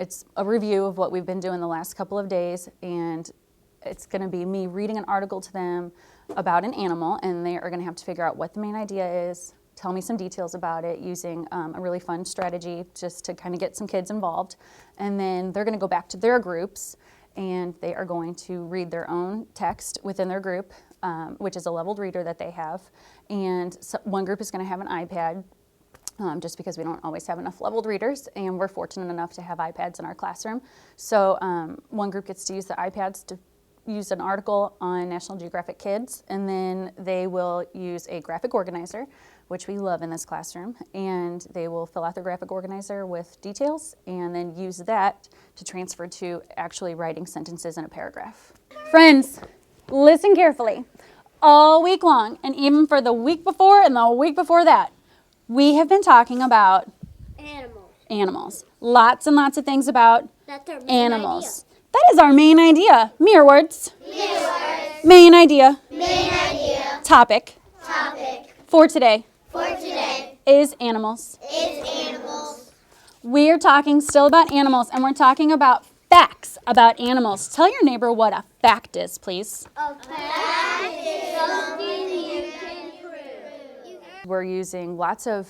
it's a review of what we've been doing the last couple of days, and it's going to be me reading an article to them about an animal, and they are going to have to figure out what the main idea is, tell me some details about it using a really fun strategy just to kind of get some kids involved. And then they're going to go back to their groups, and they are going to read their own text within their group, which is a leveled reader that they have. And so one group is going to have an iPad, just because we don't always have enough leveled readers, and we're fortunate enough to have iPads in our classroom. So one group gets to use the iPads to use an article on National Geographic Kids, and then they will use a graphic organizer, which we love in this classroom, and they will fill out their graphic organizer with details and then use that to transfer to actually writing sentences in a paragraph. Friends, listen carefully. All week long, and even for the week before and the week before that, we have been talking about animals. Lots and lots of things about animals. That is our main idea. Mirror words. Main idea. Topic. For today. Is animals. We're talking still about animals, and we're talking about facts about animals. Tell your neighbor what a fact is, please. A fact is something you can prove. We're using lots of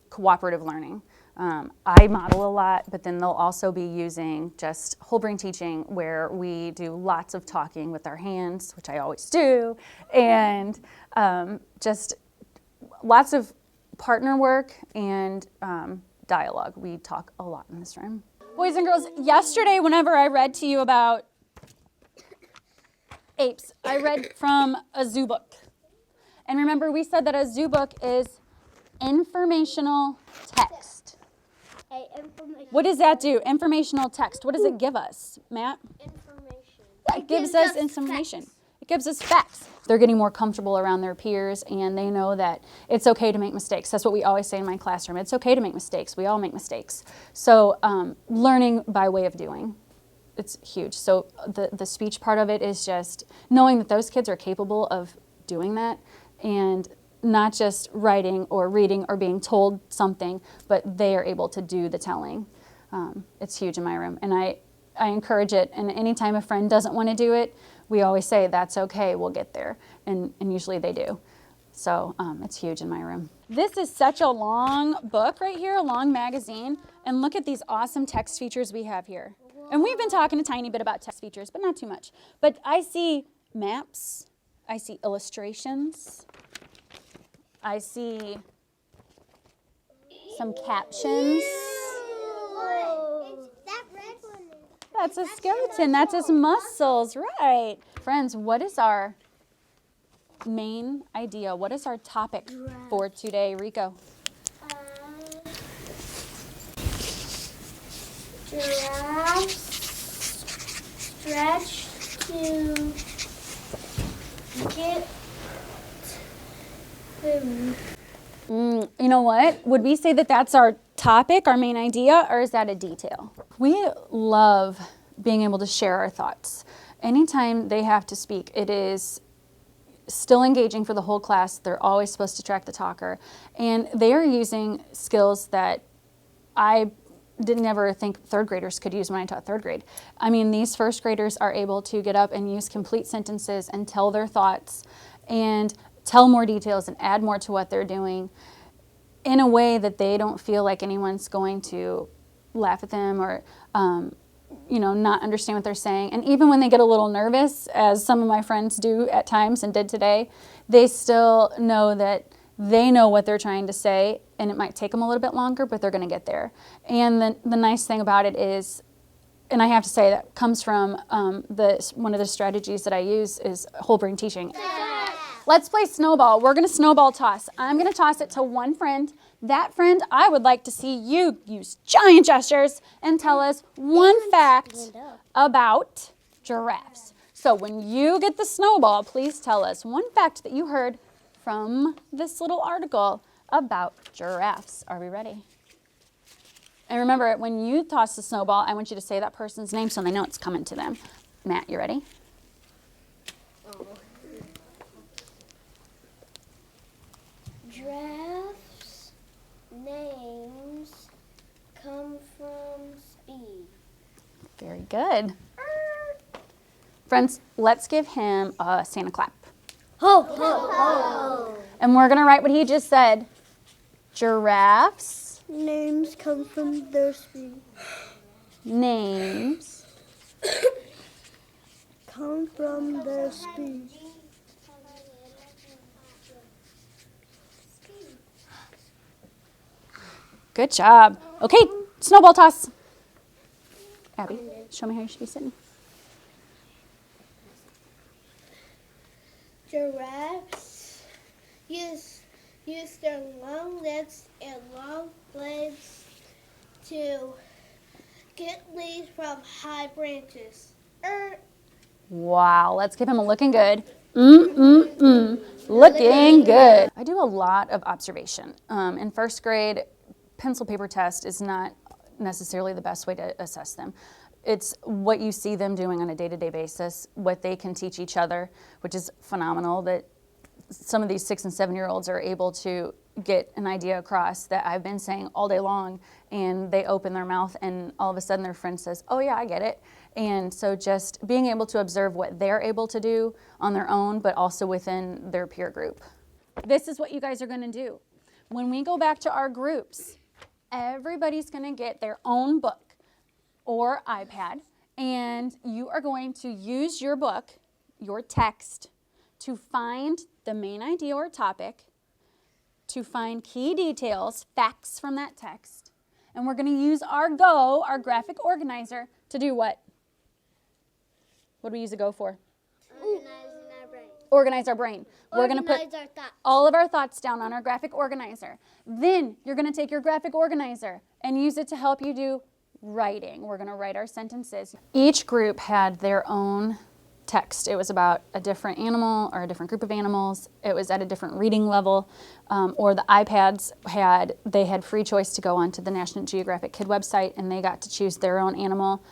cooperative learning. I model a lot, but then they'll also be using just whole brain teaching, where we do lots of talking with our hands, which I always do, and just lots of partner work and dialogue. We talk a lot in this room. Boys and girls, yesterday whenever I read to you about apes, I read from a zoo book. And remember, we said that a zoo book is informational text. What does that do? Informational text. What does it give us, Matt? Information. It gives us information. Facts. It gives us facts. They're getting more comfortable around their peers, and they know that it's okay to make mistakes. That's what we always say in my classroom. It's okay to make mistakes. We all make mistakes. So learning by way of doing, it's huge. So the speech part of it is just knowing that those kids are capable of doing that, and not just writing or reading or being told something, but they are able to do the telling. It's huge in my room, and I encourage it. And anytime a friend doesn't want to do it, we always say, that's okay, we'll get there. And usually they do. So it's huge in my room. This is such a long book right here, a long magazine. And look at these awesome text features we have here. And we've been talking a tiny bit about text features, but not too much. But I see maps, I see illustrations, I see some captions. That red one. That's a skeleton. That's his muscles. Right. Friends, what is our main idea? What is our topic for today, Rico? Giraffes stretch to get food. You know what? Would we say that that's our topic, our main idea, or is that a detail? We love being able to share our thoughts. Anytime they have to speak, it is still engaging for the whole class. They're always supposed to track the talker. And they are using skills that I didn't ever think third graders could use when I taught third grade. I mean, these first graders are able to get up and use complete sentences and tell their thoughts and tell more details and add more to what they're doing in a way that they don't feel like anyone's going to laugh at them or not understand what they're saying. And even when they get a little nervous, as some of my friends do at times and did today, they still know that they know what they're trying to say, and it might take them a little bit longer, but they're going to get there. And the nice thing about it is, and I have to say that comes from one of the strategies that I use is whole brain teaching. Let's play snowball. We're going to snowball toss. I'm going to toss it to one friend. That friend, I would like to see you use giant gestures and tell us one fact about giraffes. So when you get the snowball, please tell us one fact that you heard from this little article about giraffes. Are we ready? And remember, when you toss the snowball, I want you to say that person's name so they know it's coming to them. Matt, you ready? Giraffes' names come from speed. Very good. Friends, let's give him a Santa clap. Ho, ho, ho. And we're going to write what he just said. Giraffes. Names come from their speed. Names. Come from their speed. Good job. Okay, snowball toss. Abby, show me how you should be sitting. Giraffes use their long legs and long blades to get leaves from high branches. Wow, let's give him a looking good. Looking good. I do a lot of observation. In first grade, pencil paper test is not necessarily the best way to assess them. It's what you see them doing on a day-to-day basis, what they can teach each other, which is phenomenal that some of these 6- and 7-year-olds are able to get an idea across that I've been saying all day long, and they open their mouth and all of a sudden their friend says, oh yeah, I get it. And so just being able to observe what they're able to do on their own, but also within their peer group. This is what you guys are going to do. When we go back to our groups, everybody's going to get their own book or iPad, and you are going to use your book, your text, to find the main idea or topic, to find key details, facts from that text, and we're going to use our Go, our graphic organizer, to do what? What do we use a Go for? Organizing our brain. Organize our brain. We're going to put Organize our thoughts. all of our thoughts down on our graphic organizer. Then you're going to take your graphic organizer and use it to help you do writing. We're going to write our sentences. Each group had their own text. It was about a different animal or a different group of animals. It was at a different reading level, or the iPads had free choice to go onto the National Geographic Kid website, and they got to choose their own animal,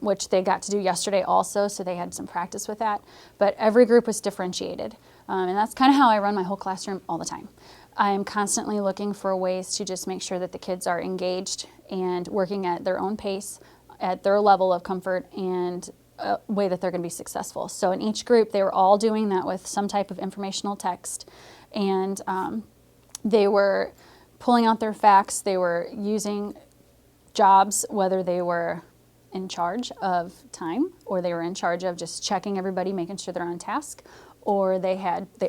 which they got to do yesterday also, so they had some practice with that. But every group was differentiated, and that's kind of how I run my whole classroom all the time. I'm constantly looking for ways to just make sure that the kids are engaged and working at their own pace, at their level of comfort, and a way that they're going to be successful. So in each group, they were all doing that with some type of informational text, and they were pulling out their facts. They were using jobs, whether they were in charge of time or they were in charge of just checking everybody, making sure they're on task, or they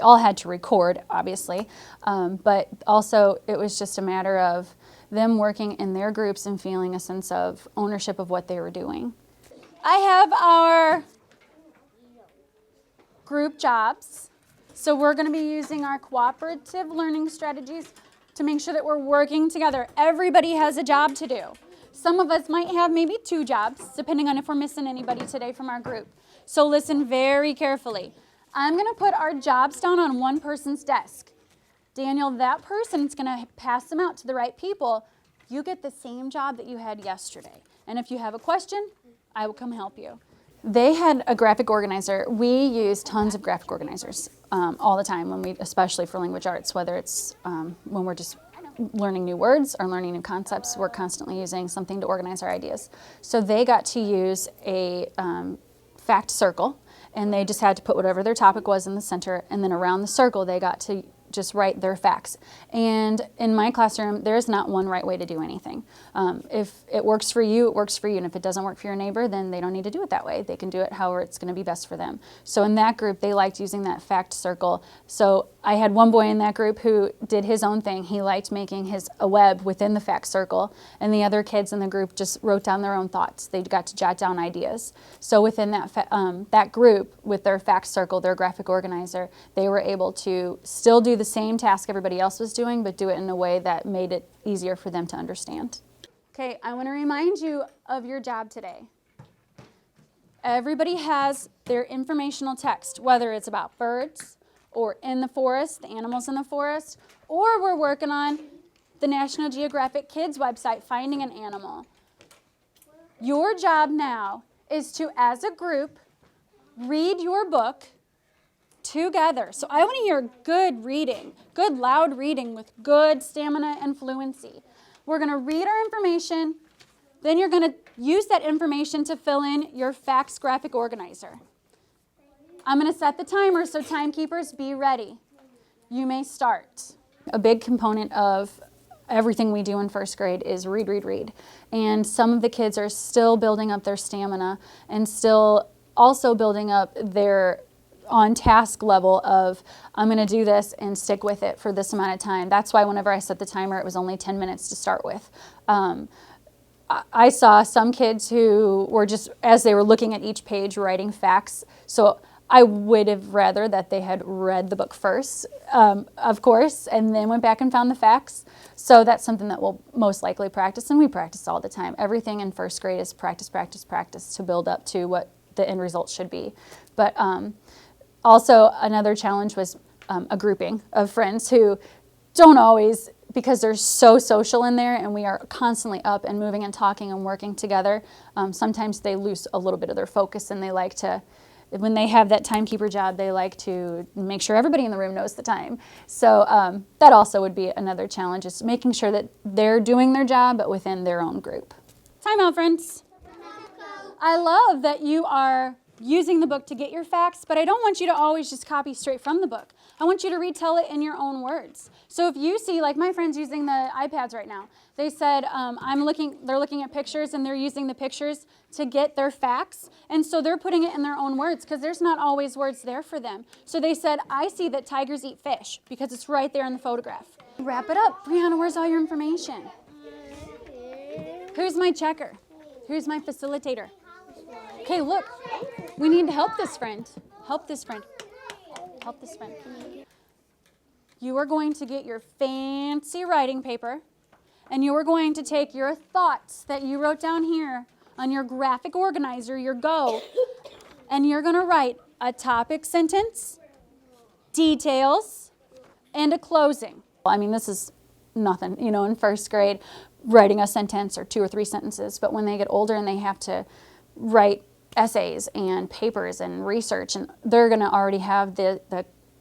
all had to record, obviously, but also it was just a matter of them working in their groups and feeling a sense of ownership of what they were doing. I have our group jobs. So we're going to be using our cooperative learning strategies to make sure that we're working together. Everybody has a job to do. Some of us might have maybe 2 jobs, depending on if we're missing anybody today from our group. So listen very carefully. I'm going to put our jobs down on one person's desk. Daniel, that person's going to pass them out to the right people. You get the same job that you had yesterday. And if you have a question, I will come help you. They had a graphic organizer. We use tons of graphic organizers all the time, especially for language arts, whether it's when we're just learning new words or learning new concepts, we're constantly using something to organize our ideas. So they got to use a fact circle, and they just had to put whatever their topic was in the center, and then around the circle they got to just write their facts. And in my classroom, there's not one right way to do anything. If it works for you, it works for you. And if it doesn't work for your neighbor, then they don't need to do it that way. They can do it however it's going to be best for them. So in that group, they liked using that fact circle. So I had one boy in that group who did his own thing. He liked making a web within the fact circle. And the other kids in the group just wrote down their own thoughts. They got to jot down ideas. So within that group, with their fact circle, their graphic organizer, they were able to still do the same task everybody else was doing, but do it in a way that made it easier for them to understand. Okay, I want to remind you of your job today. Everybody has their informational text, whether it's about birds or in the forest, the animals in the forest, or we're working on the National Geographic Kids website, finding an animal. Your job now is to, as a group, read your book together. So I want to hear good reading, good loud reading with good stamina and fluency. We're going to read our information Then you're going to use that information to fill in your facts graphic organizer. I'm going to set the timer, so timekeepers, be ready. You may start. A big component of everything we do in first grade is read, read, read. And some of the kids are still building up their stamina and still also building up their on-task level of, I'm going to do this and stick with it for this amount of time. That's why whenever I set the timer, it was only 10 minutes to start with. I saw some kids who were just, as they were looking at each page, writing facts. So I would have rather that they had read the book first, of course, and then went back and found the facts. So that's something that we'll most likely practice, and we practice all the time. Everything in first grade is practice, practice, practice to build up to what the end result should be. But also another challenge was a grouping of friends who don't always, because they're so social in there and we are constantly up and moving and talking and working together, sometimes they lose a little bit of their focus, and they like to, when they have that timekeeper job, they like to make sure everybody in the room knows the time. So that also would be another challenge, is making sure that they're doing their job, but within their own group. Time out, friends. I love that you are using the book to get your facts, but I don't want you to always just copy straight from the book. I want you to retell it in your own words. So if you see, like my friends using the iPads right now, they said, they're looking at pictures and they're using the pictures to get their facts. And so they're putting it in their own words because there's not always words there for them. So they said, I see that tigers eat fish because it's right there in the photograph. Wrap it up. Brianna, where's all your information? Who's my checker? Who's my facilitator? Okay, look. We need to help this friend. Help this friend. Help this friend. You are going to get your fancy writing paper, and you are going to take your thoughts that you wrote down here on your graphic organizer, your Go, and you're going to write a topic sentence, details, and a closing. I mean, this is nothing, in first grade, writing a sentence or 2 or 3 sentences, but when they get older and they have to write essays and papers and research, and they're going to already have the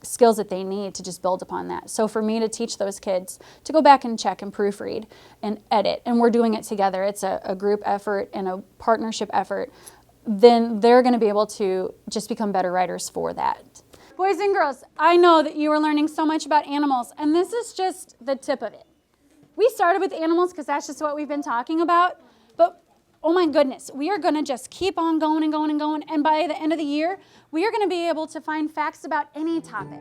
skills that they need to just build upon that. So for me to teach those kids to go back and check and proofread and edit, and we're doing it together, it's a group effort and a partnership effort, then they're going to be able to just become better writers for that. Boys and girls, I know that you are learning so much about animals, and this is just the tip of it. We started with animals because that's just what we've been talking about, but oh my goodness, we are going to just keep on going and going and going, and by the end of the year, we are going to be able to find facts about any topic.